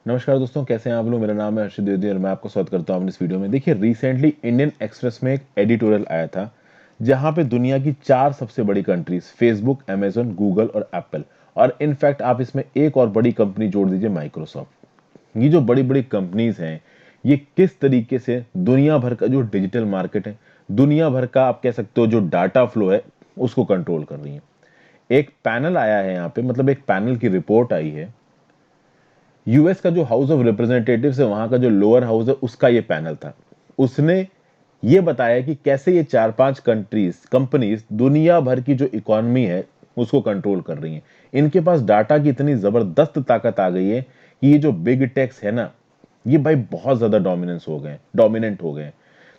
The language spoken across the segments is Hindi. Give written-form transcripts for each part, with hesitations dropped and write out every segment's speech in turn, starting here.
नमस्कार दोस्तों, कैसे हैं आप लोग। मेरा नाम है हर्षित द्विवेदी और मैं आपको स्वागत करता हूं अपनी इस वीडियो में। देखिए, रिसेंटली इंडियन एक्सप्रेस में एक एडिटोरियल आया था जहां पे दुनिया की 4 सबसे बड़ी कंट्रीज फेसबुक, अमेजन, गूगल और एप्पल, और इनफैक्ट आप इसमें एक और बड़ी कंपनी जोड़ दीजिए, माइक्रोसॉफ्ट। ये जो बड़ी बड़ी कंपनीज हैं, ये किस तरीके से दुनिया भर का जो डिजिटल मार्केट है, दुनिया भर का आप कह सकते हो जो डाटा फ्लो है, उसको कंट्रोल कर रही है। एक पैनल आया है यहाँ पे, मतलब एक पैनल की रिपोर्ट आई है। यूएस का जो हाउस ऑफ रिप्रेजेंटेटिव्स है, वहां का जो लोअर हाउस है, उसका ये पैनल था। उसने ये बताया कि कैसे ये 4-5 कंपनीज दुनिया भर की जो इकोनॉमी है उसको कंट्रोल कर रही हैं। इनके पास डाटा की इतनी जबरदस्त ताकत आ गई है कि ये जो बिग टेक्स है ना, ये भाई बहुत ज्यादा डोमिनेंट हो गए हैं।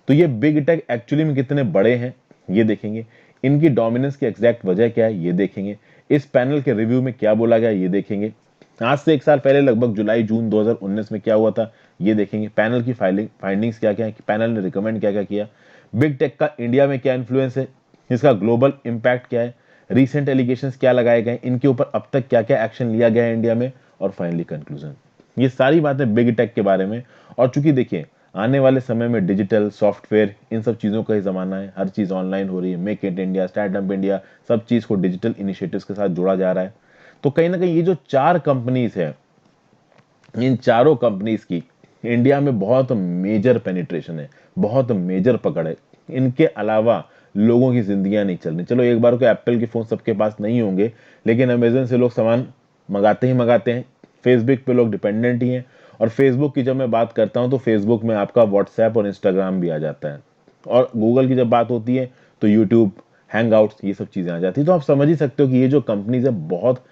तो ये बिग टेक एक्चुअली में कितने बड़े हैं, ये देखेंगे। इनकी डोमिनेंस की एग्जैक्ट वजह क्या है, ये देखेंगे। इस पैनल के रिव्यू में क्या बोला गया, ये देखेंगे। आज से 1 साल पहले लगभग जुलाई जून 2019 में क्या हुआ था, ये देखेंगे। पैनल की फाइंडिंग्स क्या क्या है, पैनल ने रिकमेंड क्या क्या किया, बिग टेक का इंडिया में क्या इन्फ्लुएंस है, इसका ग्लोबल इंपैक्ट क्या है, रीसेंट एलिगेशंस क्या लगाए गए, इनके ऊपर अब तक क्या क्या एक्शन लिया गया है इंडिया में, और फाइनली कंक्लूजन। ये सारी बातें बिग टेक के बारे में। और चूंकि देखिए, आने वाले समय में डिजिटल सॉफ्टवेयर इन सब चीजों का ही जमाना है, हर चीज ऑनलाइन हो रही है। Make it India, startup India, सब चीज को डिजिटल इनिशिएटिव्स के साथ जोड़ा जा रहा है। तो कहीं ना कहीं ये जो 4 कंपनीज है, इन चारों कंपनीज की इंडिया में बहुत मेजर पेनिट्रेशन है, बहुत मेजर पकड़ है। इनके अलावा लोगों की जिंदगियां नहीं चल रही। चलो, एक बार को एप्पल के फोन सबके पास नहीं होंगे, लेकिन अमेजन से लोग सामान मंगाते ही मंगाते हैं। फेसबुक पे लोग डिपेंडेंट ही हैं। और फेसबुक की जब मैं बात करता हूं तो फेसबुक में आपका व्हाट्सएप और इंस्टाग्राम भी आ जाता है। और गूगल की जब बात होती है तो यूट्यूब, हैंगआउट्स, ये सब चीजें आ जाती है। तो आप समझ ही सकते हो कि ये जो कंपनीज है बहुत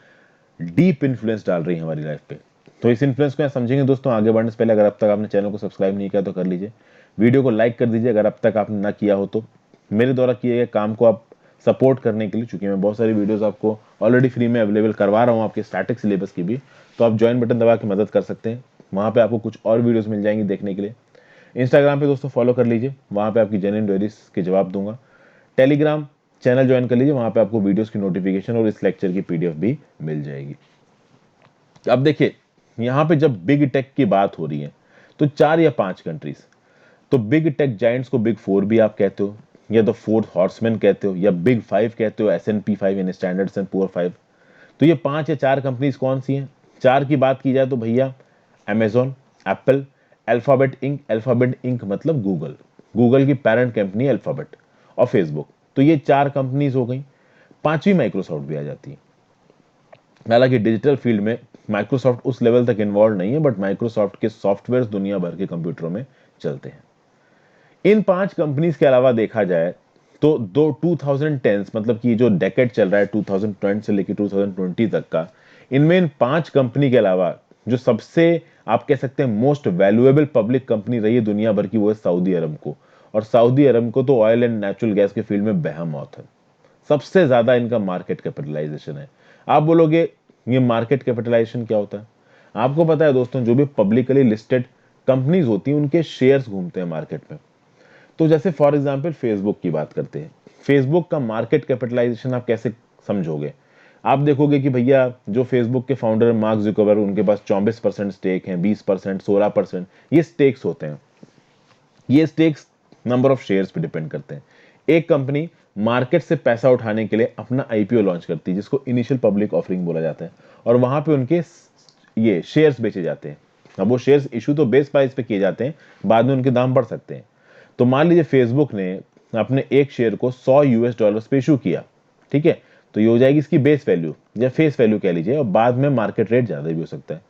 डीप इन्फ्लुएंस डाल रही है हमारी लाइफ पे। तो इस इन्फ्लुएंस को समझेंगे दोस्तों। आगे बढ़ने से पहले अगर अब तक आपने चैनल को सब्सक्राइब नहीं किया तो कर लीजिए, वीडियो को लाइक कर दीजिए अगर अब तक आपने ना किया हो तो। मेरे द्वारा किए गए काम को आप सपोर्ट करने के लिए, चूंकि मैं बहुत सारी वीडियोस आपको ऑलरेडी फ्री में अवेलेबल करवा रहा हूँ, आपके स्टैटिक सिलेबस की भी, तो आप ज्वाइन बटन दबा के मदद कर सकते हैं। वहां पे आपको कुछ और वीडियोस मिल जाएंगी देखने के लिए। इंस्टाग्राम पे दोस्तों फॉलो कर लीजिए, वहां पे आपकी जेन्युइन क्वेरीज के जवाब दूंगा। टेलीग्राम चैनल ज्वाइन कर लीजिए, वहां पे आपको वीडियोस की नोटिफिकेशन और इस लेक्चर की पीडीएफ भी मिल जाएगी। अब देखिए, यहां पे जब बिग टेक की बात हो रही है तो 4 या 5 कंट्रीज, तो बिग टेक जाइंट्स को बिग 4 भी आप कहते हो, या द फोर्थ हॉर्समैन कहते हो, या बिग 5 कहते हो, S&P 5 in standards and poor 5। तो ये 5 या 4 कंपनीज कौन सी हैं? 4 की बात की जाए तो भैया, अमेजॉन, एप्पल, अल्फाबेट इंक मतलब गूगल, गूगल की पेरेंट कंपनी अल्फाबेट, और फेसबुक। तो ये 4 कंपनीज हो गई। पांचवी माइक्रोसॉफ्ट भी आ जाती है। हालांकि डिजिटल फील्ड में माइक्रोसॉफ्ट उस लेवल तक इन्वॉल्व नहीं है, बट माइक्रोसॉफ्ट के सॉफ्टवेयर दुनिया भर के कंप्यूटरों में चलते हैं। इन 5 कंपनीज के अलावा देखा जाए तो दो 2010s, मतलब कि जो डेकेड चल रहा है 2010 से लेकर 2020 तक का, इनमें इन 5 कंपनी के अलावा जो सबसे आप कह सकते हैं मोस्ट वैल्यूएबल पब्लिक कंपनी रही है दुनिया भर की, वो है सऊदी अरमको। और सऊदी अरमको तो ऑयल एंड नेचुरल गैस के फील्ड में बेहमौत है। सबसे ज्यादा इनका मार्केट कैपिटलाइजेशन है। आप बोलोगे ये मार्केट कैपिटलाइजेशन क्या होता है? आपको पता है दोस्तों, जो भी पब्लिकली लिस्टेड कंपनीज होती हैं उनके शेयर्स घूमते हैं मार्केट में। तो जैसे फॉर एग्जांपल फेसबुक की बात करते हैं। फेसबुक का मार्केट कैपिटलाइजेशन आप कैसे समझोगे? आप देखोगे कि भैया जो फेसबुक के फाउंडर मार्क जुकरबर्ग, उनके पास 24% स्टेक है, 20%, 16%, ये स्टेक्स होते हैं। ये स्टेक्स नंबर ऑफ शेयर्स पे डिपेंड करते हैं। एक कंपनी मार्केट से पैसा उठाने के लिए अपना आईपीओ लॉन्च करती है, जिसको इनिशियल पब्लिक ऑफरिंग बोला जाता है, और वहां पे उनके ये शेयर्स बेचे जाते हैं। अब वो शेयर्स इशू तो बेस प्राइस पे किए जाते हैं, बाद में उनके दाम बढ़ सकते हैं। तो मान लीजिए फेसबुक ने अपने एक शेयर को $100 पे इशू किया, ठीक है? तो ये हो जाएगी इसकी बेस वैल्यू या फेस वैल्यू कह लीजिए, और बाद में मार्केट रेट ज्यादा भी हो सकता है।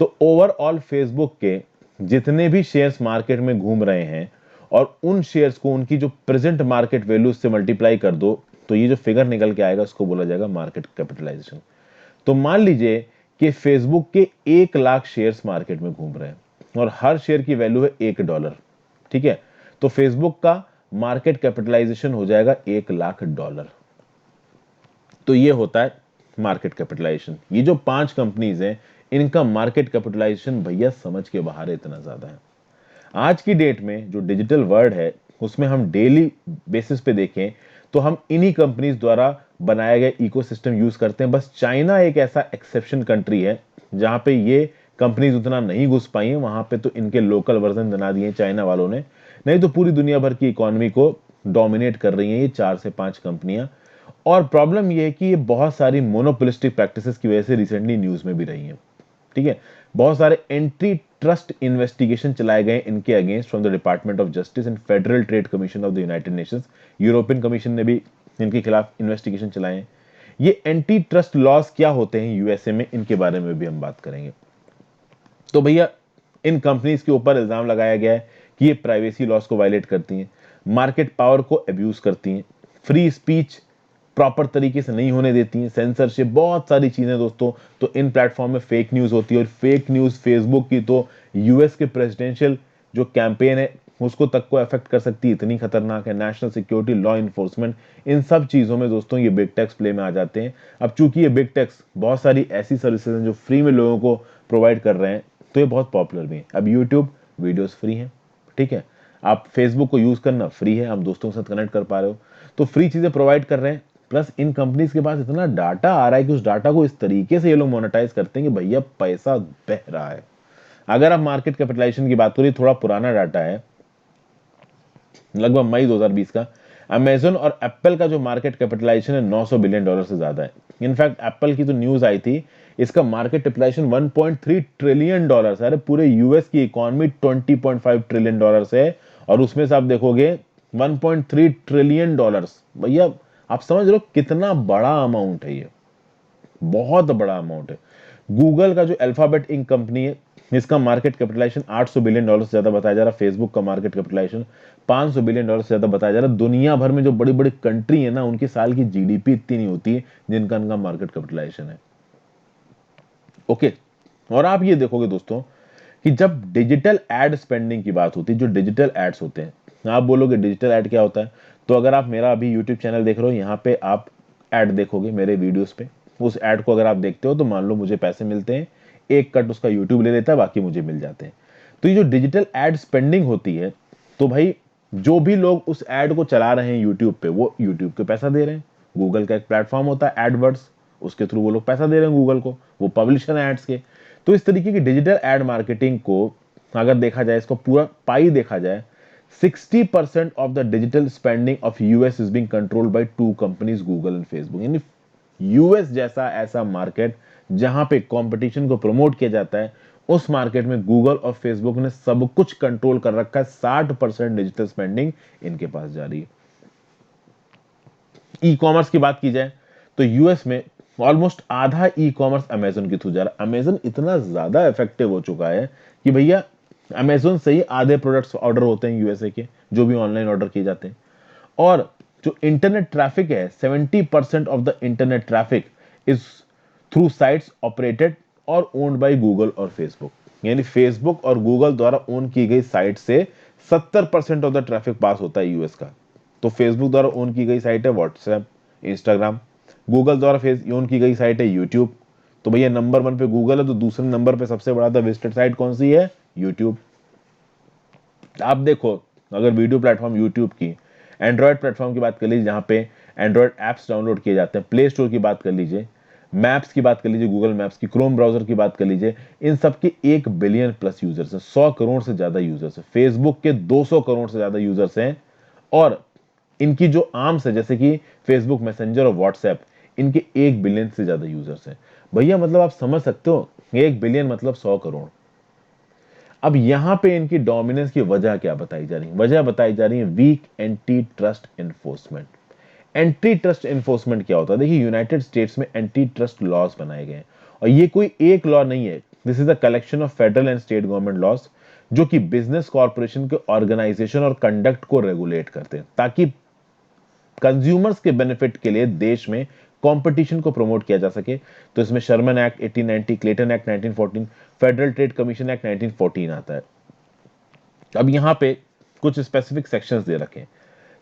तो ओवरऑल फेसबुक के जितने भी शेयर्स मार्केट में घूम रहे हैं, और उन शेयर्स को उनकी जो प्रेजेंट मार्केट वैल्यू से मल्टीप्लाई कर दो, तो ये जो फिगर निकल के आएगा उसको बोला जाएगा मार्केट कैपिटलाइजेशन। तो मान लीजिए कि फेसबुक के 1 लाख शेयर्स मार्केट में घूम रहे हैं और हर शेयर की वैल्यू है $1, ठीक है? तो फेसबुक का मार्केट कैपिटलाइजेशन हो जाएगा $1 लाख। तो ये होता है मार्केट कैपिटलाइजेशन। ये जो 5 कंपनीज हैं, इनका मार्केट कैपिटलाइजेशन भैया समझ के बाहर है, इतना ज्यादा है। आज की डेट में जो डिजिटल वर्ल्ड है, उसमें हम डेली बेसिस पे देखें तो हम इन्हीं कंपनीज द्वारा बनाए गए इकोसिस्टम यूज करते हैं। बस चाइना एक ऐसा एक्सेप्शन कंट्री है जहां पे ये कंपनीज उतना नहीं घुस पाई हैं वहां पे, तो इनके लोकल वर्जन बना दिए चाइना वालों ने, नहीं तो पूरी दुनिया भर की इकोनॉमी को डोमिनेट कर रही हैं ये 4 से 5 कंपनियां। और प्रॉब्लम ये है कि ये बहुत सारी मोनोपोलिस्टिक प्रैक्टिसेस की वजह से रिसेंटली न्यूज में भी रही हैं। ठीक है, बहुत सारे एंटी ट्रस्ट इन्वेस्टिगेशन चलाए गए इनके against from the department of justice and federal Trade commission of the United Nations. European commission ने भी इनके खिलाफ इन्वेस्टिगेशन चलाए हैं। ये एंटी ट्रस्ट लॉज क्या होते हैं यूएसए में, इनके बारे में भी हम बात करेंगे। तो भैया इन कंपनीज के ऊपर इल्जाम लगाया गया है कि ये प्राइवेसी लॉस को वायलेट करती हैं, मार्केट पावर को अब्यूज करती हैं, फ्री स्पीच प्रॉपर तरीके से नहीं होने देती हैं, सेंसरशिप, बहुत सारी चीजें दोस्तों। तो इन प्लेटफॉर्म में फेक न्यूज होती है, और फेक न्यूज फेसबुक की तो यूएस के प्रेसिडेंशियल जो कैंपेन है उसको तक को अफेक्ट कर सकती है, इतनी खतरनाक है। नेशनल सिक्योरिटी, लॉ इन्फोर्समेंट, इन सब चीजों में दोस्तों ये बिग टेक्स प्ले में आ जाते हैं। अब चूंकि ये बिग टेक्स बहुत सारी ऐसी सर्विसेज हैं जो फ्री में लोगों को प्रोवाइड कर रहे हैं, तो ये बहुत पॉपुलर भी है। अब यूट्यूब वीडियोस फ्री हैं, ठीक है, आप फेसबुक को यूज करना फ्री है, आप दोस्तों के साथ कनेक्ट कर पा रहे हो, तो फ्री चीजें प्रोवाइड कर रहे हैं। प्लस इन कंपनीज के पास इतना डाटा आ रहा है कि उस डाटा को इस तरीके से ये लोग मोनेटाइज करते हैं कि भैया पैसा बह रहा है। अगर आप मार्केट कैपिटलाइजेशन की बात करिए, थोड़ा पुराना डाटा है, लगभग मई 2020 का, अमेजन और एप्पल का जो मार्केट कैपिटलाइजेशन है 900 बिलियन डॉलर से ज्यादा है। इनफैक्ट एप्पल की तो न्यूज आई थी, इसका मार्केट कैपिटलाइजेशन 1.3 ट्रिलियन डॉलर है। अरे पूरे यूएस की इकोनॉमी 20.5 ट्रिलियन डॉलर है, और उसमें से आप देखोगे 1.3 ट्रिलियन डॉलर्स, भैया आप समझ रहे हो कितना बड़ा अमाउंट है, ये बहुत बड़ा अमाउंट है। गूगल का जो अल्फाबेट इंक कंपनी है, इसका मार्केट कैपिटलाइजेशन 800 बिलियन डॉलर से ज्यादा बताया जा रहा है। फेसबुक का मार्केट कैपिटलाइजेशन 500 बिलियन डॉलर से ज्यादा बताया जा रहा है। दुनिया भर में जो बड़ी बड़ी कंट्री है ना, उनकी साल की जीडीपी इतनी नहीं होती है जिनका इनका मार्केट कैपिटलाइजेशन है। ओके, और आप ये देखोगे दोस्तों कि जब डिजिटल एड स्पेंडिंग की बात होती है, जो डिजिटल एड्स होते हैं, आप बोलोगे डिजिटल एड क्या होता है, तो अगर आप मेरा अभी यूट्यूब चैनल देख रहे हो, यहाँ पे आप एड देखोगे मेरे वीडियोस पे, उस एड को अगर आप देखते हो तो मान लो मुझे पैसे मिलते हैं, एक कट उसका यूट्यूब ले लेता है, बाकी मुझे मिल जाते हैं। तो ये जो डिजिटल एड स्पेंडिंग होती है, तो भाई जो भी लोग उस एड को चला रहे हैं यूट्यूब पे, वो यूट्यूब के पैसा दे रहे हैं। गूगल का एक प्लेटफॉर्म होता है एडवर्ड्स, उसके थ्रू वो लोग पैसा दे रहे हैं गूगल को, वो पब्लिशर हैं एड्स के। तो इस तरीके की डिजिटल एड मार्केटिंग को अगर देखा जाए, इसको पूरा पाई देखा जाए, 60% of the digital spending of US is being controlled by 2 companies, Google and Facebook. यानी यूएस जैसा ऐसा मार्केट जहां पे कंपटीशन को प्रमोट किया जाता है, उस मार्केट में गूगल और फेसबुक ने सब कुछ कंट्रोल कर रखा है। 60% डिजिटल स्पेंडिंग इनके पास जा रही है। ई कॉमर्स की बात की जाए तो यूएस में ऑलमोस्ट आधा ई कॉमर्स अमेजन के थ्रू जा रहा है। अमेजन इतना ज्यादा इफेक्टिव हो चुका है कि भैया अमेजन से ही आधे प्रोडक्ट्स ऑर्डर होते हैं यूएसए के, जो भी ऑनलाइन ऑर्डर किए जाते हैं। और जो इंटरनेट ट्रैफिक है, 70% of the internet traffic is through sites operated और ओन्ड बाय गूगल और फेसबुक। यानी फेसबुक और गूगल द्वारा ओन की गई साइट से 70% ऑफ द ट्रैफिक पास होता है यूएस का। तो फेसबुक द्वारा ओन की गई साइट है व्हाट्सएप, इंस्टाग्राम। गूगल द्वारा ओन की गई साइट है यूट्यूब। तो भैया नंबर 1 पे गूगल है, तो दूसरे नंबर पे सबसे बड़ा था विजिटेड साइट कौन सी है? यूट्यूब। आप देखो, अगर वीडियो प्लेटफॉर्म यूट्यूब की, एंड्रॉयड प्लेटफॉर्म की बात कर लीजिए जहां पे एंड्रॉयड एप्स डाउनलोड किए जाते हैं, प्ले स्टोर की बात कर लीजिए, मैप्स की बात कर लीजिए, गूगल मैप्स की, क्रोम ब्राउजर की बात कर लीजिए, इन सब के 1 बिलियन प्लस यूजर्स हैं, 100 करोड़ से ज्यादा यूजर्स हैं। फेसबुक के 200 करोड़ से ज्यादा यूजर्स हैं। और इनकी जो आर्म्स है, जैसे कि फेसबुक मैसेंजर और व्हाट्सएप, इनके 1 बिलियन से ज्यादा यूजर्स हैं। भैया मतलब आप समझ सकते हो, 1 बिलियन मतलब 100 करोड़। अब यहां पे इनकी डोमिनेंस की वजह क्या बताई जा रही है? वजह बताई जा रही है weak antitrust enforcement. Antitrust enforcement क्या होता है? देखिए, यूनाइटेड स्टेट्स में एंटी ट्रस्ट लॉज बनाए गए हैं, और ये कोई एक लॉ नहीं है, this is a collection of federal and state government laws, जो कि बिजनेस कॉर्पोरेशन के ऑर्गेनाइजेशन और कंडक्ट को रेगुलेट करते हैं, ताकि कंज्यूमर्स के बेनिफिट के लिए देश में कंपटीशन को प्रमोट किया जा सके। तो इसमें Sherman Act 1890, Clayton Act 1914, Federal Trade Commission Act 1914 आता है। अब यहां पे कुछ स्पेसिफिक सेक्शंस दे रखे हैं।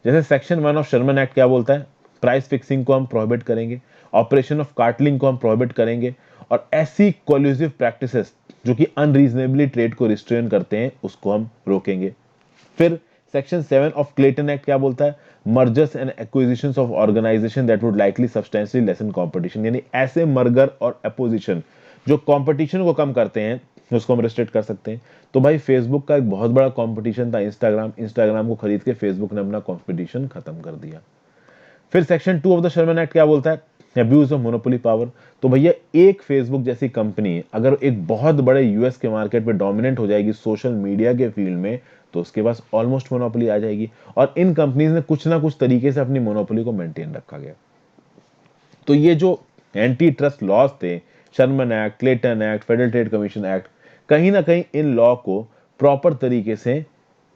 जैसे सेक्शन 1 ऑफ शर्मन एक्ट क्या बोलता है? प्राइस फिक्सिंग को हम प्रोहिबिट करेंगे, ऑपरेशन ऑफ कार्टलिंग को हम प्रोहिबिट करेंगे, और ऐसी कोल्यूसिव प्रैक्टिसेस जो कि अनरीजनेबली ट्रेड को रिस्ट्रेन करते हैं, उसको हम रोकेंगे। फिर सेक्शन 7 ऑफ क्लेटन एक्ट क्या बोलता है? Mergers and acquisitions of organisation that would likely substantially lessen competition. यानी ऐसे मर्गर और एपोजिशन जो कंपटीशन को कम करते हैं, उसको हम रिस्ट्रिक्ट कर सकते हैं। तो भाई फेसबुक का एक बहुत बड़ा कंपटीशन था इंस्टाग्राम को खरीद के फेसबुक ने अपना कंपटीशन खत्म कर दिया। फिर section 2 of the Sherman Act क्या बोलता है? Abuse of monopoly power. तो भैया एक फेसबुक जैसी कंपनी अगर एक बहुत बड़े यूएस के मार्केट पे डोमिनेंट हो जाएगी सोशल मीडिया के फील्ड में, तो उसके पास ऑलमोस्ट मोनोपोली आ जाएगी। और इन कंपनीज ने कुछ ना कुछ तरीके से अपनी मोनोपोली को मेंटेन रखा गया। तो ये जो एंटी ट्रस्ट लॉज थे, Sherman Act, Clayton Act, Federal Trade Commission Act, कहीं ना कहीं इन लॉ को प्रॉपर तरीके से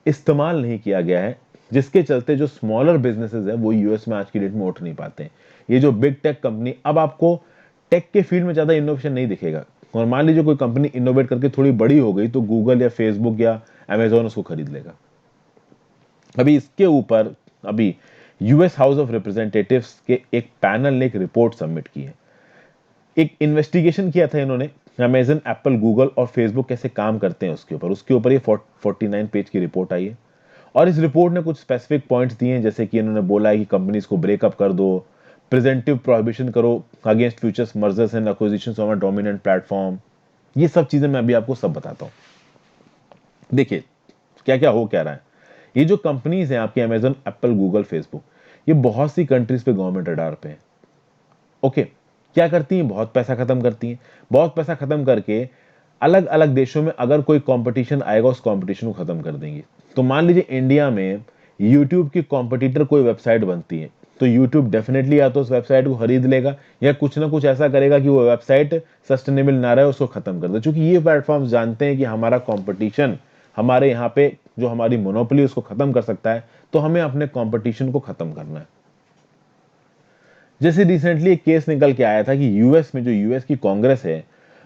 इस्तेमाल नहीं किया गया है, जिसके चलते जो स्मॉलर बिजनेसेस है वो यूएस में आज की डेट में उठ नहीं पाते हैं। ये जो बिग टेक कंपनी, अब आपको टेक के फील्ड में ज्यादा इनोवेशन नहीं दिखेगा। और मान लीजिए कोई कंपनी इनोवेट करके थोड़ी बड़ी हो गई तो गूगल या फेसबुक या अमेजोन उसको खरीद लेगा। अभी इसके ऊपर अभी यूएस हाउस ऑफ रिप्रेजेंटेटिव्स के एक पैनल ने एक रिपोर्ट सबमिट की है। एक इन्वेस्टिगेशन किया था इन्होंने, अमेजन, एप्पल, गूगल और फेसबुक कैसे काम करते हैं उसके ऊपर ये 49 पेज की रिपोर्ट आई है। और इस रिपोर्ट ने कुछ स्पेसिफिक पॉइंट्स दिए हैं, जैसे कि इन्होंने बोला है कि कंपनीज को ब्रेकअप कर दो, प्रेजेंटिव प्रोहिबिशन करो against futures mergers and acquisitions on a dominant platform. ये सब चीजें मैं अभी आपको सब बताता हूं। देखिए क्या क्या हो क्या रहा है। ये जो कंपनीज हैं आपके अमेजन, एप्पल, गूगल, फेसबुक, ये बहुत सी कंट्रीज पे गवर्नमेंट रडार पे है। ओके, क्या करती हैं? बहुत पैसा खत्म करती हैं। बहुत पैसा खत्म करके अलग अलग देशों में अगर कोई कंपटीशन आएगा उस कंपटीशन को खत्म कर देंगी। तो मान लीजिए इंडिया में यूट्यूब की कॉम्पिटिटर कोई वेबसाइट बनती है, तो यूट्यूब डेफिनेटली या तो उस वेबसाइट को खरीद लेगा या कुछ ना कुछ ऐसा करेगा कि वो वेबसाइट सस्टेनेबल ना रहे, उसको खत्म कर दे। क्योंकि ये प्लेटफॉर्म जानते हैं कि हमारा कॉम्पिटिशन हमारे यहाँ पे जो हमारी मोनोपोली उसको खत्म कर सकता है, तो हमें अपने कॉम्पिटिशन को खत्म करना है। जैसे रिसेंटली एक केस निकल के आया था कि यूएस में जो यूएस की कांग्रेस है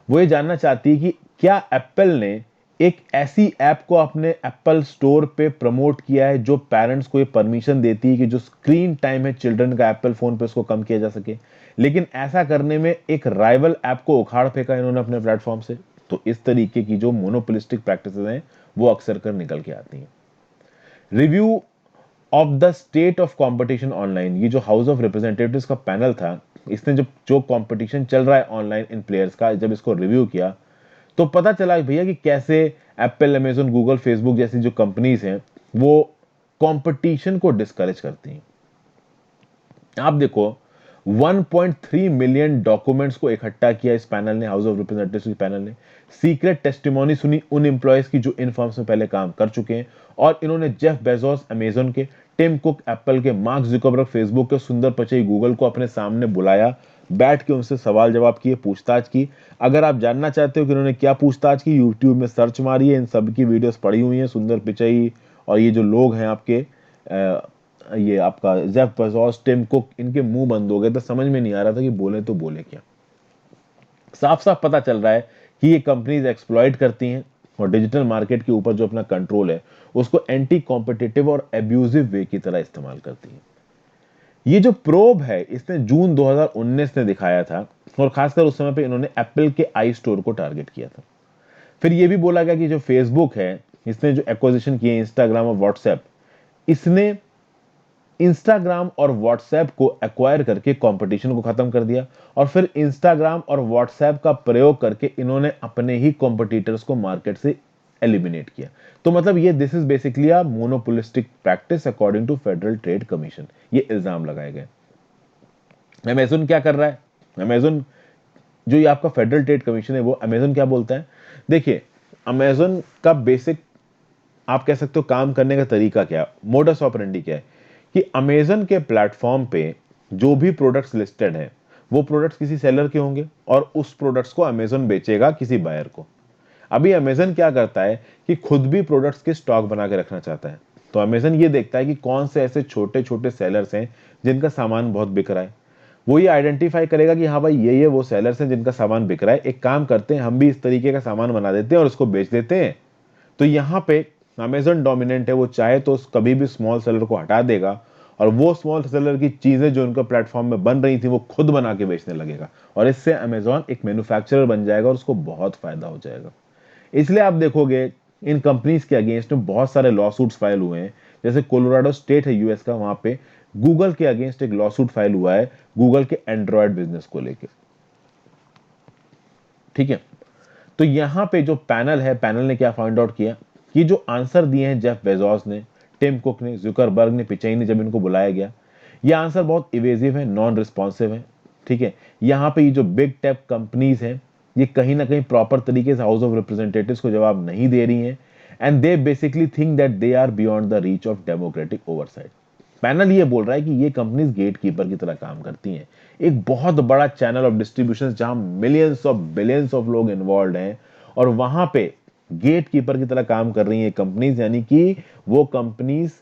वो ये जानना चाहती है कि क्या एप्पल ने एक ऐसी ऐप को अपने एप्पल स्टोर पे प्रमोट किया है जो पेरेंट्स को ये परमिशन देती है कि जो स्क्रीन टाइम है चिल्ड्रन का एप्पल फोन पे उसको कम किया जा सके। लेकिन ऐसा करने में एक राइवल ऐप को उखाड़ फेंका इन्होंने अपने प्लेटफॉर्म से। तो इस तरीके की जो मोनोपोलिस्टिक प्रैक्टिसेस हैं वो अक्सर कर निकल के आती हैं। Review of the state of competition online, ये जो हाउस ऑफ रिप्रेजेंटेटिव्स का पैनल था, इसने जब जो कंपटीशन चल रहा है ऑनलाइन इन प्लेयर्स का जब इसको रिव्यू किया, तो पता चला भैया कि कैसे एप्पल, अमेजन, गूगल, फेसबुक जैसी जो कंपनीज हैं वो कंपटीशन को डिस्करेज करती हैं। आप देखो 1.3 मिलियन डॉक्यूमेंट्स को इकट्ठा किया इस पैनल ने, हाउस ऑफ रिप्रेजेंटेटिव्स के पैनल ने। सीक्रेट टेस्टिमोनी सुनी उन एम्प्लॉयज की जो इन फर्म्स में पहले काम कर चुके हैं। और इन्होंने जेफ बेजोस अमेजन के, टिम कुक एप्पल के, मार्क जुकरबर्ग फेसबुक के, सुंदर पिचई गूगल को अपने सामने बुलाया, बैठ के उनसे सवाल जवाब किए, पूछताछ की। अगर आप जानना चाहते हो कि उन्होंने क्या पूछताछ की, यूट्यूब में सर्च मारिए, इन सब की वीडियोस पड़ी हुई हैं। सुंदर पिचई और ये जो लोग हैं आपके ये आपका जेफ बेजोस, टिम कुक, इनके मुंह बंद हो गए थे, समझ में नहीं आ रहा था कि बोले तो बोले क्या। साफ साफ पता चल रहा है कि ये कंपनीज एक्सप्लॉइट करती हैं और डिजिटल मार्केट के ऊपर जो अपना कंट्रोल है उसको एंटी कॉम्पिटिटिव और एब्यूजिव वे की तरह इस्तेमाल करती हैं। ये जो प्रोब है इसने जून 2019 में दिखाया था और खासकर उस समय पे इन्होंने एप्पल के आई स्टोर को टारगेट किया था। फिर ये भी बोला गया कि जो फेसबुक है इसने जो एक्विजिशन किए इंस्टाग्राम और व्हाट्सएप, इसने इंस्टाग्राम और व्हाट्सएप को एक्वायर करके कंपटीशन को खत्म कर दिया। और फिर इंस्टाग्राम और व्हाट्सएप का प्रयोग करके इन्होंने अपने ही कॉम्पिटिटर्स को मार्केट से एलिमिनेट किया। तो मतलब ये this is basically a monopolistic practice according to Federal Trade Commission, ये इल्जाम लगाए गए। अमेजन क्या कर रहा है? अमेजन जो ये आपका फेडरल ट्रेड कमीशन है वो अमेजन क्या बोलता है? देखिए अमेजन का बेसिक आप कह सकते हो काम करने का तरीका क्या है, मोडस ऑपरेंडी क्या है, कि अमेजन के प्लेटफॉर्म पे जो भी प्रोडक्ट्स लिस्टेड हैं वो प्रोडक्ट्स किसी सेलर के होंगे और उस प्रोडक्ट्स को अमेजन बेचेगा किसी बायर को। अभी अमेजन क्या करता है कि खुद भी प्रोडक्ट्स के स्टॉक बना के रखना चाहता है। तो अमेजन ये देखता है कि कौन से ऐसे छोटे छोटे सेलर्स हैं जिनका सामान बहुत बिक रहा है। वो ये आइडेंटिफाई करेगा कि हाँ भाई ये वो सेलर्स हैं जिनका सामान बिक रहा है, एक काम करते हैं हम भी इस तरीके का सामान बना देते हैं और उसको बेच देते हैं। तो यहाँ पे अमेजन डोमिनेंट है, वो चाहे तो कभी भी स्मॉल सेलर को हटा देगा और वो स्मॉल सेलर की चीजें जो उनका प्लेटफॉर्म में बन रही थी वो खुद बना के बेचने लगेगा। और इससे अमेजॉन एक मैन्युफैक्चरर बन जाएगा और उसको बहुत फायदा हो जाएगा। इसलिए आप देखोगे इन कंपनीज के अगेंस्ट में बहुत सारे लॉसूट्स फाइल हुए हैं। जैसे कोलोराडो स्टेट है यूएस का, वहां पे गूगल के अगेंस्ट एक लॉसूट फाइल हुआ है गूगल के एंड्रॉयड बिजनेस को लेकर। ठीक है, तो यहाँ पे जो पैनल है, पैनल ने क्या फाइंड आउट किया कि जो आंसर दिए हैं जेफ बेजोस ने, टिम कुक ने, जुकरबर्ग ने, पिचाई ने, जब इनको बुलाया गया, ये आंसर बहुत इवेजिव है, नॉन रिस्पॉन्सिव है। ठीक है, यहाँ पे ये जो बिग टेक कंपनीज हैं, ये कहीं ना कहीं प्रॉपर तरीके से हाउस ऑफ रिप्रेजेंटेटिव्स को जवाब नहीं दे रही हैं, and they basically think that they are beyond the reach of democratic oversight. Panel ये बोल रहा है कि ये कंपनीज गेट कीपर की तरह काम करती हैं, एक बहुत बड़ा चैनल ऑफ डिस्ट्रीब्यूशन जहां मिलियंस ऑफ बिलियंस ऑफ लोग इन्वॉल्व हैं, और वहां पे गेट कीपर की तरह काम कर रही हैं कंपनीज, यानी कि वो कंपनीज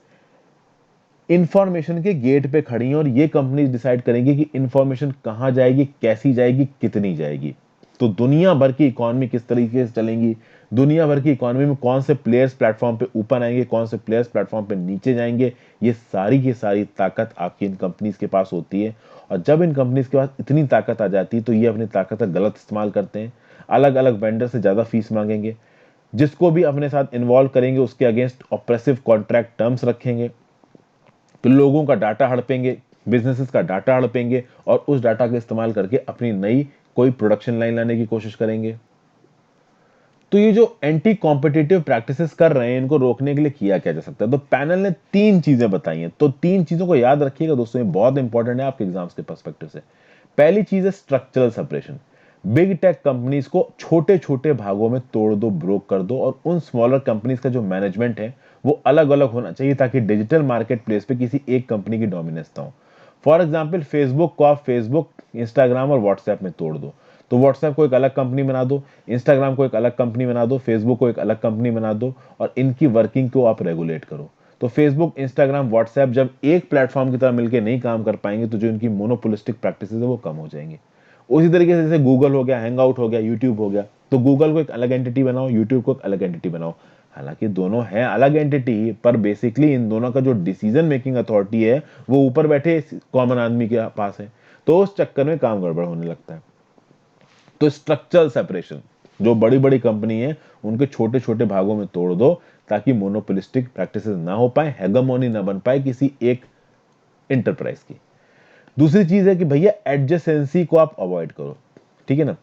इंफॉर्मेशन के गेट पे खड़ी हैं, और ये कंपनीज डिसाइड करेंगी कि इंफॉर्मेशन कहां जाएगी, कैसी जाएगी, कितनी जाएगी। तो दुनिया भर की इकोनॉमी किस तरीके से चलेंगी, दुनिया भर की इकोनॉमी में कौन से प्लेयर्स प्लेटफॉर्म पे ऊपर आएंगे, कौन से प्लेयर्स प्लेटफॉर्म पे नीचे जाएंगे, ये सारी की सारी ताकत आपकी इन कंपनीज के पास होती है। और जब इन कंपनीज के पास इतनी ताकत आ जाती है तो ये अपनी ताकत का गलत इस्तेमाल करते हैं, अलग अलग वेंडर से ज्यादा फीस मांगेंगे, जिसको भी अपने साथ इन्वॉल्व करेंगे उसके अगेंस्ट ऑप्रेसिव कॉन्ट्रैक्ट टर्म्स रखेंगे, तो लोगों का डाटा हड़पेंगे, बिजनेसेस का डाटा हड़पेंगे, और उस डाटा का इस्तेमाल करके अपनी नई कोई प्रोडक्शन लाइन लाने की कोशिश करेंगे। तो ये जो एंटी कॉम्पिटिटिव प्रैक्टिसेस कर रहे हैं, इनको रोकने के लिए किया क्या जा सकता है? तो पैनल ने 3 चीजें बताई हैं, तो 3 चीजों को याद रखिएगा दोस्तों, ये बहुत इंपॉर्टेंट है आपके एग्जाम्स के पर्सपेक्टिव से। पहली चीज है structural separation. Big tech companies को छोटे छोटे भागों में तोड़ दो, ब्रोक कर दो, और उन स्मॉलर कंपनीज का जो मैनेजमेंट है वो अलग अलग होना चाहिए, ताकि डिजिटल मार्केट प्लेस पे किसी एक कंपनी की डोमिनेंस ना हो। फॉर एग्जाम्पल, फेसबुक को आप फेसबुक, इंस्टाग्राम और व्हाट्सएप में तोड़ दो, तो व्हाट्सएप को एक अलग कंपनी बना दो, इंस्टाग्राम को एक अलग कंपनी बना दो, फेसबुक को एक अलग कंपनी बना दो, और इनकी वर्किंग को आप रेगुलेट करो। तो फेसबुक, इंस्टाग्राम, व्हाट्सएप जब एक प्लेटफॉर्म की तरह मिलकर नहीं काम कर पाएंगे, तो जो इनकी मोनोपोलिस्टिक प्रैक्टिसेस है वो कम हो जाएंगी। उसी तरीके से जैसे गूगल हो गया, हैंगआउट हो गया, यूट्यूब हो गया, तो गूगल को एक अलग एंटिटी बनाओ, यूट्यूब को एक अलग एंटिटी बनाओ। हालांकि दोनों हैं अलग एंटिटी, पर बेसिकली इन दोनों का जो डिसीजन मेकिंग अथॉरिटी है वो ऊपर बैठे कॉमन आदमी के पास है, तो उस चक्कर में काम गड़बड़ होने लगता है। तो स्ट्रक्चरल सेपरेशन, जो बड़ी बड़ी कंपनी है उनके छोटे छोटे भागों में तोड़ दो, ताकि मोनोपोलिस्टिक प्रैक्टिसेस ना हो पाए, हेगेमोनी ना बन पाए किसी एक इंटरप्राइज की। दूसरी चीज है कि भैया एडजेसेंसी को आप अवॉइड करो, ठीक है ना।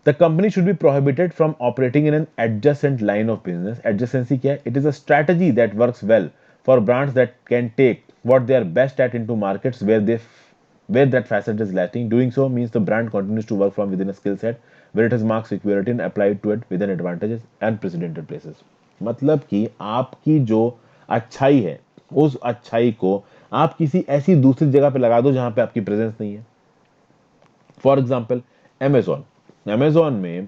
The company should be prohibited from operating in an adjacent line of business. Adjacency क्या है? It is a strategy that works well for brands that can take what they are best at into markets where that facet is lacking. Doing so means the brand continues to work from within a skill set where it has marked superiority and applied to it within advantages and precedented places. मतलब कि आपकी जो अच्छाई है, उस अच्छाई को आप किसी ऐसी दूसरी जगह पे लगा दो जहां पे आपकी प्रेजेंस नहीं है। For example, Amazon. अमेजोन में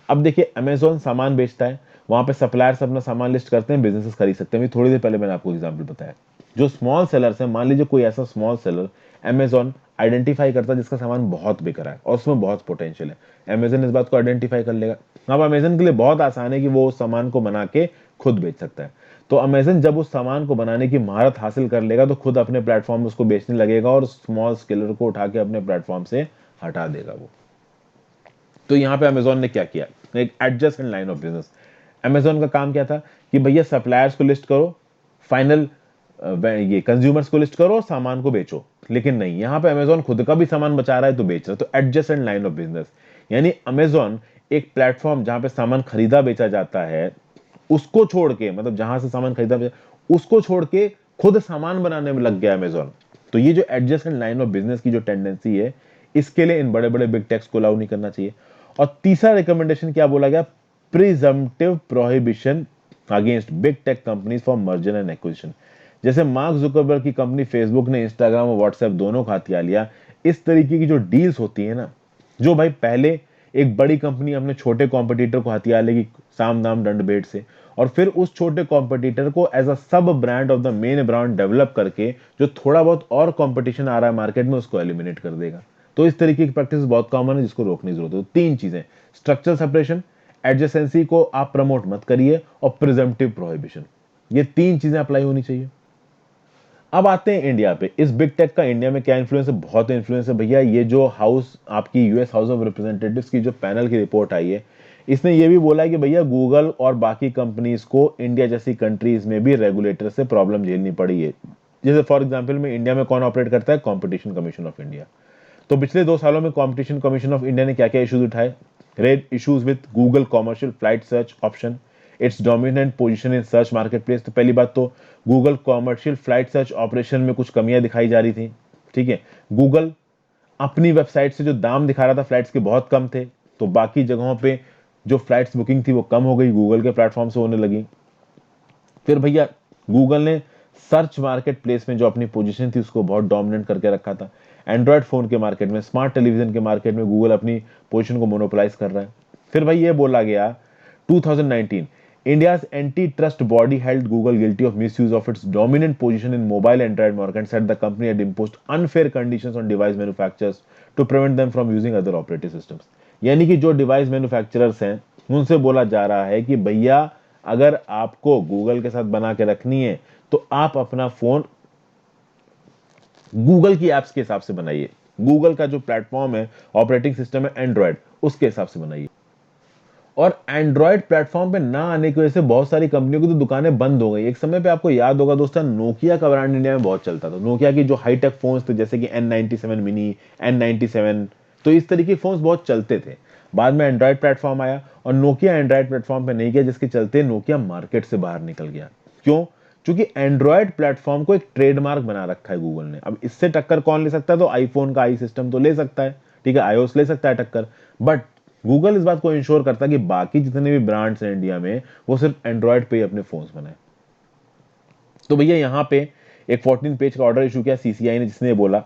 अब देखिए, अमेजोन सामान बेचता है, वहां पे सप्लायर्स अपना सामान लिस्ट करते हैं, बिजनेसेस खरीद सकते हैं। अभी थोड़ी देर पहले मैंने आपको एग्जांपल बताया। जो स्मॉल सेलर्स हैं, मान लीजिए कोई ऐसा स्मॉल सेलर अमेजोन आइडेंटिफाई करता है जिसका सामान बहुत बिक रहा है और उसमें बहुत पोटेंशियल है, अमेजन इस बात को आइडेंटिफाई कर लेगा। अब अमेजन के लिए बहुत आसान है कि वो उस सामान को बना के खुद बेच सकता है। तो अमेजन जब उस सामान को बनाने की महारत हासिल कर लेगा तो खुद अपने प्लेटफॉर्म में उसको बेचने लगेगा और स्मॉल स्केलर को उठा के अपने प्लेटफॉर्म से हटा देगा वो। तो यहां पे अमेजोन ने क्या किया? एक adjacent line of business. Amazon का काम क्या था कि भैया सप्लायर्स को लिस्ट करो, फाइनल ये कंज्यूमर्स को लिस्ट करो और सामान को बेचो। लेकिन नहीं, यहां पे अमेजोन खुद का भी सामान बचा रहा है तो बेच रहा है। तो एडजस्टेंट लाइन ऑफ बिजनेस, यानी अमेजोन एक प्लेटफॉर्म जहां पे सामान खरीदा बेचा जाता है उसको छोड़ के, मतलब जहां से सामान खरीदा बेचा उसको छोड़ के खुद सामान बनाने में लग गया अमेजोन। तो ये जो एडजस्टेंट लाइन ऑफ बिजनेस की जो टेंडेंसी है, इसके लिए इन बड़े बड़े बिग टेक्स को अलाउ नहीं करना चाहिए। और तीसरा रिकमेंडेशन क्या बोला गया? Presumptive prohibition against big tech companies for merger and acquisition. जैसे मार्क जुकरबर्ग की कंपनी फेसबुक ने इंस्टाग्राम और व्हाट्सएप दोनों को हथिया लिया, इस तरीके की जो डील्स होती है ना, जो भाई पहले एक बड़ी कंपनी अपने छोटे कॉम्पिटिटर को हथिया लेगी साम दाम दंड भेंट से, और फिर उस छोटे कॉम्पिटिटर को एज अ सब brand of the main brand develop करके जो थोड़ा बहुत और कंपटीशन आ रहा है मार्केट में उसको एलिमिनेट कर देगा। तो इस तरीके की प्रैक्टिस बहुत कॉमन है जिसको रोकने की जरूरत है। तो 3 चीजें, स्ट्रक्चरल सेपरेशन, एडजेसेंसी को आप प्रमोट मत करिए, और प्रिजम्पटिव प्रोहिबिशन, ये 3 चीजें अप्लाई होनी चाहिए। अब आते हैं इंडिया पे। इस बिग टेक का इंडिया में क्या इन्फ्लुएंस है? बहुत इन्फ्लुएंस है भैया। ये जो हाउस आपकी यूएस हाउस ऑफ रिप्रेजेंटेटिव्स की जो पैनल की रिपोर्ट आई है, इसने ये भी बोला है कि भैया गूगल और बाकी कंपनीज को इंडिया जैसी कंट्रीज में भी रेगुलेटर से प्रॉब्लम झेलनी पड़ी है। जैसे फॉर एग्जांपल में इंडिया में कौन ऑपरेट करता है? Competition commission of India. तो पिछले 2 सालों में कॉम्पिटिशन कमीशन ऑफ इंडिया ने क्या क्या इश्यूज उठाए? Red issues with Google commercial flight search option, it's dominant position in search market place. तो पहली बात तो Google commercial flight search operation में कुछ कमियां दिखाई जा रही थी। ठीक है, गूगल अपनी वेबसाइट से जो दाम दिखा रहा था फ्लाइट्स के बहुत कम थे, तो बाकी जगहों पे जो फ्लाइट्स बुकिंग थी वो कम हो गई, गूगल के प्लेटफॉर्म से होने लगी। फिर भैया गूगल ने सर्च मार्केट प्लेस में जो अपनी पोजीशन थी उसको बहुत डोमिनेंट करके रखा था। एंड्रॉयड फोन के मार्केट में, स्मार्ट टेलीविजन के मार्केट में गूगल अपनी पोजीशन को मोनोपोलाइज कर रहा है। फिर भाई ये बोला गया 2019 India's antitrust body held Google guilty of misuse of its dominant position in mobile Android market and said the company had imposed unfair conditions on device manufacturers to prevent them from using other operating systems। यानी कि जो डिवाइस मैन्युफैक्चरर्स हैं उनसे बोला जा रहा है कि भैया अगर आपको गूगल के साथ बना के रखनी है तो आप अपना फोन गूगल की एप्स के हिसाब से बनाइए, गूगल का जो प्लेटफॉर्म है, ऑपरेटिंग सिस्टम है एंड्रॉयड, उसके हिसाब से बनाइए। और एंड्रॉयड प्लेटफॉर्म पे ना आने की वजह से बहुत सारी कंपनियों की तो दुकानें बंद हो गई। एक समय पे आपको याद होगा दोस्तों, नोकिया का ब्रांड इंडिया में बहुत चलता था। नोकिया की जो हाईटेक फोन्स थे जैसे कि N97 मिनी, N97, तो इस तरीके के फोन्स बहुत चलते थे। बाद में एंड्रॉयड प्लेटफॉर्म आया और नोकिया एंड्रॉयड प्लेटफॉर्म पे नहीं गया, जिसके चलते नोकिया मार्केट से बाहर निकल गया। क्यों? क्योंकि एंड्रॉयड प्लेटफॉर्म को एक ट्रेडमार्क बना रखा है गूगल ने। अब इससे टक्कर कौन ले सकता है? तो आईफोन का आई सिस्टम तो ले सकता है, ठीक है, आईओएस ले सकता है टक्कर, बट गूगल इस बात को इंश्योर करता है कि बाकी जितने भी ब्रांड्स हैं इंडिया में वो सिर्फ एंड्रॉयड पे ही अपने फोन्स बनाए। तो भैया यहां पे एक 14 पेज का ऑर्डर इशू किया सीसीआई ने, जिसने बोला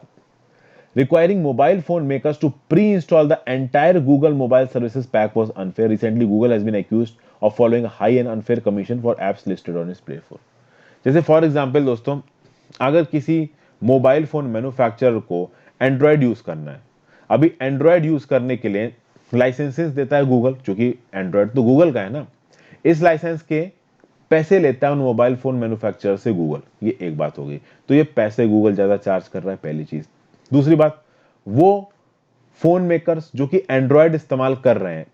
requiring mobile phone makers to pre-install the entire Google mobile services pack was unfair. Recently, Google has been accused of following a high and unfair commission for apps listed on its Play Store। जैसे फॉर एग्जाम्पल दोस्तों, अगर किसी मोबाइल फोन मैन्युफैक्चरर को एंड्रॉयड यूज करना है, अभी एंड्रॉयड यूज करने के लिए लाइसेंसेस देता है गूगल, क्योंकि एंड्रॉयड तो गूगल का है ना, इस लाइसेंस के पैसे लेता है उन मोबाइल फोन मैन्युफैक्चरर से गूगल। ये एक बात हो गई, तो ये पैसे गूगल ज्यादा चार्ज कर रहा है, पहली चीज। दूसरी बात, वो फोन मेकर्स जो कि एंड्रॉयड इस्तेमाल कर रहे हैं,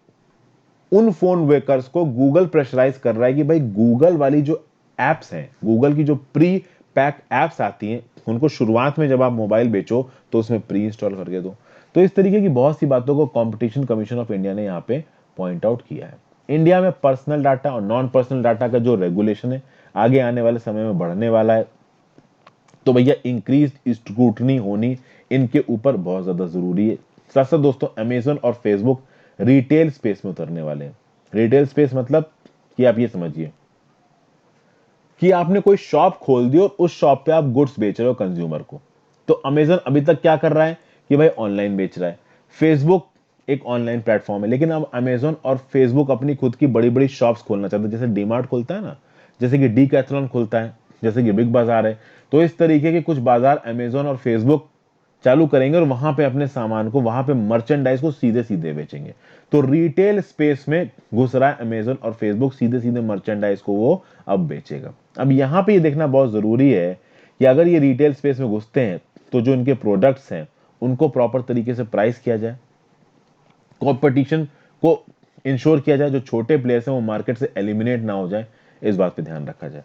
उन फोन मेकर्स को गूगल प्रेशराइज कर रहा है कि भाई गूगल वाली जो एप्स हैं, गूगल की जो प्री पैक एप्स आती हैं, उनको शुरुआत में जब आप मोबाइल बेचो तो उसमें प्री इंस्टॉल करके दो। तो इस तरीके की बहुत सी बातों को कंपटीशन कमीशन ऑफ इंडिया ने यहाँ पे पॉइंट आउट किया है। इंडिया में पर्सनल डाटा और नॉन पर्सनल डाटा का जो रेगुलेशन है आगे आने वाले समय में बढ़ने वाला है। तो भैया इंक्रीज स्क्रूटनी होनी इनके ऊपर बहुत ज्यादा जरूरी है। साथ साथ दोस्तों, अमेजन और फेसबुक रिटेल स्पेस में उतरने वाले हैं। रिटेल स्पेस मतलब कि आप ये समझिए कि आपने कोई शॉप खोल दी और उस शॉप पे आप गुड्स बेच रहे हो कंज्यूमर को। तो अमेजन अभी तक क्या कर रहा है कि भाई ऑनलाइन बेच रहा है, फेसबुक एक ऑनलाइन प्लेटफॉर्म है, लेकिन अब अमेजन और फेसबुक अपनी खुद की बड़ी बड़ी शॉप्स खोलना चाहते हैं। जैसे डीमार्ट खुलता है ना, जैसे कि डीकैथलॉन खुलता है, जैसे कि बिग बाजार है, तो इस तरीके के कुछ बाजार अमेजन और फेसबुक चालू करेंगे और वहां पे अपने सामान को, वहां पे मर्चेंडाइज को सीधे सीधे बेचेंगे। तो रिटेल स्पेस में घुस रहा है अमेजन और फेसबुक, सीधे सीधे मर्चेंडाइज को वो अब बेचेगा। अब यहां पे ये देखना बहुत जरूरी है कि अगर ये रिटेल स्पेस में घुसते हैं तो जो इनके प्रोडक्ट्स हैं उनको प्रॉपर तरीके से प्राइस किया जाए, कंपटीशन को इंश्योर किया जाए, जो छोटे प्लेयर्स हैं वो मार्केट से एलिमिनेट ना हो जाए, इस बात पे ध्यान रखा जाए।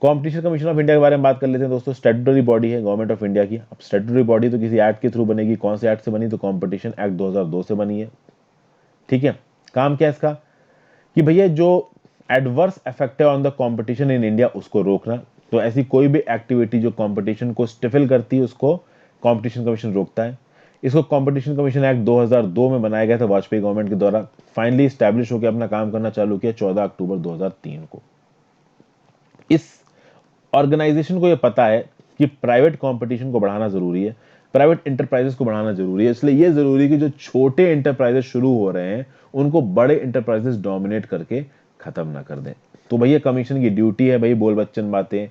कंपटीशन कमीशन ऑफ इंडिया के बारे में बात कर लेते हैं दोस्तों। स्टैट्यूटरी बॉडी है गवर्नमेंट ऑफ इंडिया की। अब स्टैट्यूटरी बॉडी तो किसी एक्ट के थ्रू बनेगी। कौन से एक्ट से बनी? तो कंपटीशन एक्ट 2002 से बनी है। ठीक है, काम क्या है इसका कि भैया जो एडवर्स इफेक्ट है on the competition in India उसको रोकना। तो ऐसी कोई भी एक्टिविटी जो कंपटीशन को स्टिफल करती है उसको कंपटीशन कमीशन रोकता है। इसको कंपटीशन कमीशन एक्ट 2002 में बनाया गया था वाजपेयी गवर्नमेंट के द्वारा। फाइनली स्टैब्लिश होकर अपना काम करना चालू किया 14 अक्टूबर 2003 को। इस ऑर्गेनाइजेशन को यह पता है कि प्राइवेट कंपटीशन को बढ़ाना जरूरी है, प्राइवेट इंटरप्राइजेस को बढ़ाना जरूरी है, इसलिए यह जरूरी है कि जो छोटे इंटरप्राइजेस शुरू हो रहे हैं उनको बड़े इंटरप्राइजेस डोमिनेट करके खत्म ना कर दें। तो भैया कमीशन की ड्यूटी है भाई बोल बच्चन बातें,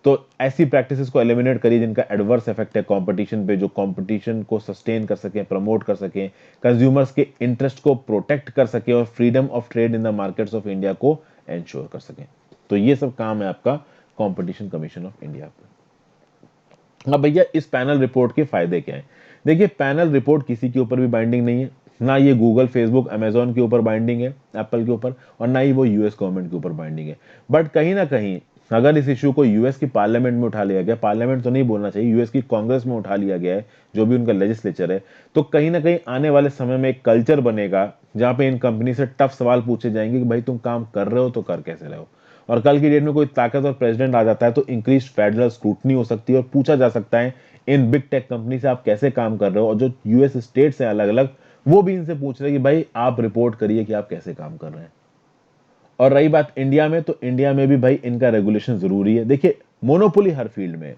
तो ऐसी प्रैक्टिसेस को एलिमिनेट करिए जिनका एडवर्स इफेक्ट है कंपटीशन पे, जो कंपटीशन को सस्टेन कर सके, प्रमोट कर सके, कंज्यूमर्स के इंटरेस्ट को प्रोटेक्ट कर सके और freedom of trade in the markets of India को एंश्योर कर सके। तो ये सब काम है आपका कंपटीशन कमीशन ऑफ इंडिया पे। अब भैया इस पैनल रिपोर्ट के फायदे क्या हैं? देखिए, पैनल रिपोर्ट किसी के ऊपर भी बाइंडिंग नहीं है, ना ये गूगल, फेसबुक, अमेजॉन के ऊपर बाइंडिंग है, एप्पल के ऊपर, और ना ही वो यूएस गवर्नमेंट के ऊपर बाइंडिंग है। बट कहीं ना कहीं अगर इस इशू को यूएस की पार्लियामेंट में उठा लिया गया, पार्लियामेंट तो नहीं बोलना चाहिए, यूएस की कांग्रेस में उठा लिया गया है, जो भी उनका लेजिस्लेचर है, तो कहीं ना कहीं आने वाले समय में एक कल्चर बनेगा जहां पे इन कंपनी से टफ सवाल पूछे जाएंगे कि भाई तुम काम कर रहे हो तो कर कैसे रहे हो। और कल की डेट में कोई ताकतवर प्रेसिडेंट आ जाता है तो इंक्रीज फेडरल स्क्रूटनी हो सकती है और पूछा जा सकता है इन बिग टेक कंपनी से आप कैसे काम कर रहे हो, और जो यूएस स्टेट्स हैं अलग अलग, वो भी इनसे पूछ रहे हैं कि भाई आप रिपोर्ट करिए कि आप कैसे काम कर रहे हैं। और रही बात इंडिया में, तो इंडिया में भी भाई इनका रेगुलेशन जरूरी है। देखिए, मोनोपोली हर फील्ड में।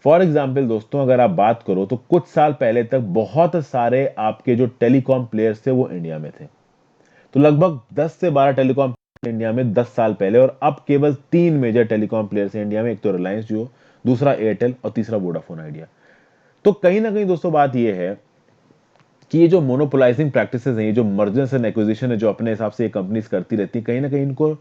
फॉर एग्जाम्पल दोस्तों, अगर आप बात करो तो कुछ साल पहले तक बहुत सारे आपके जो टेलीकॉम प्लेयर्स थे वो इंडिया में थे। तो लगभग 10 से 12 टेलीकॉम इंडिया में 10 साल पहले, और अब केवल 3 मेजर टेलीकॉम प्लेयर्स हैं इंडिया में। एक तो रिलायंस जियो, दूसरा एयरटेल और तीसरा वोडाफोन आइडिया। तो कहीं ना कहीं दोस्तों बात यह है कि ये जो मोनोपोलाइजिंग प्रैक्टिसेस हैं, ये जो मर्जर्स एंड एक्विजिशन है जो अपने हिसाब से ये कंपनीज करती रहती है, कहीं ना कहीं इनको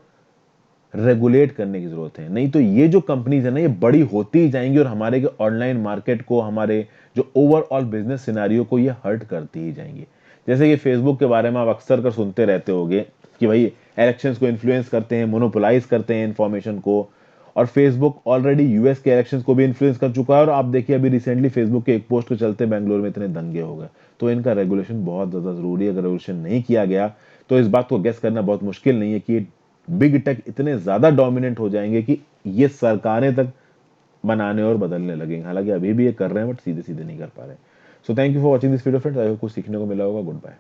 रेगुलेट करने की जरूरत है। नहीं तो ये जो कंपनीज है ना, ये बड़ी होती ही जाएंगी और हमारे ऑनलाइन मार्केट को, हमारे जो ओवरऑल बिजनेस सिनारियो को ये हर्ट करती ही जाएंगी। जैसे कि फेसबुक के बारे में आप अक्सर कर सुनते रहते होगे कि भाई इलेक्शंस को इन्फ्लुएंस करते हैं, मोनोपोलाइज करते हैं इंफॉर्मेशन को। और फेसबुक ऑलरेडी यूएस के इलेक्शंस को भी इन्फ्लुएंस कर चुका है, और आप देखिए अभी रिसेंटली फेसबुक के एक पोस्ट के चलते बेंगलोर में इतने दंगे हो गए। तो इनका रेगुलेशन बहुत ज्यादा जरूरी है। अगर रेगुलेशन नहीं किया गया तो इस बात को गेस करना बहुत मुश्किल नहीं है कि बिग टेक इतने ज्यादा डोमिनेंट हो जाएंगे कि ये सरकारें तक बनाने और बदलने लगेंगे। हालांकि अभी भी ये कर रहे हैं बट सीधे सीधे नहीं कर पा रहे। So thank you for watching this video friends. I hope कुछ सीखने को मिला होगा। Good bye.